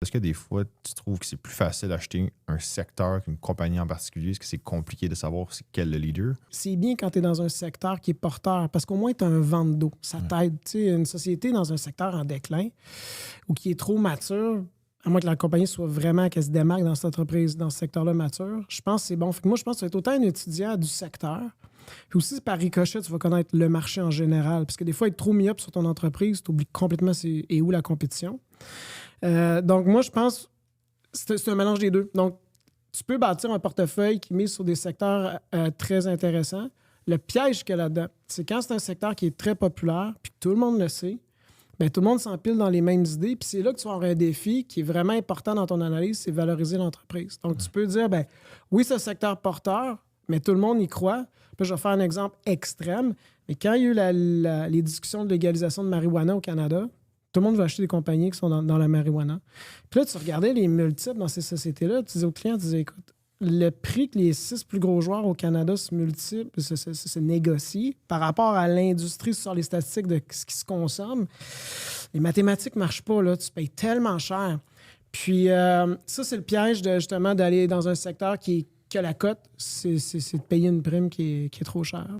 Est-ce que des fois, tu trouves que c'est plus facile d'acheter un secteur qu'une compagnie en particulier? Est-ce que c'est compliqué de savoir c'est quel le leader? C'est bien quand tu es dans un secteur qui est porteur, parce qu'au moins, tu as un vent d'eau. Ça t'aide. Tu sais, une société dans un secteur en déclin ou qui est trop mature, à moins que la compagnie soit vraiment qu'elle se démarque dans cette entreprise, dans ce secteur-là mature, je pense que c'est bon. Fait que moi, je pense que tu vas être autant un étudiant du secteur, puis aussi par ricochet, tu vas connaître le marché en général. Parce que des fois, être trop mis-up sur ton entreprise, tu oublies complètement et où la compétition. Donc, moi, je pense que c'est un mélange des deux. Donc, tu peux bâtir un portefeuille qui mise sur des secteurs très intéressants. Le piège qu'il y a là-dedans, c'est quand c'est un secteur qui est très populaire, puis que tout le monde le sait, bien, tout le monde s'empile dans les mêmes idées. Puis c'est là que tu vas avoir un défi qui est vraiment important dans ton analyse, c'est valoriser l'entreprise. Donc, tu peux dire, ben oui, c'est un secteur porteur, mais tout le monde y croit. Puis je vais faire un exemple extrême. Mais quand il y a eu les discussions de légalisation de marijuana au Canada, tout le monde veut acheter des compagnies qui sont dans la marijuana. Puis là, tu regardais les multiples dans ces sociétés-là, tu disais aux clients, tu disais, écoute, le prix que les 6 plus gros joueurs au Canada se négocient par rapport à l'industrie sur les statistiques de ce qui se consomme, les mathématiques ne marchent pas, là, tu payes tellement cher. Puis ça, c'est le piège justement d'aller dans un secteur qui a la cote, c'est de payer une prime qui est trop chère.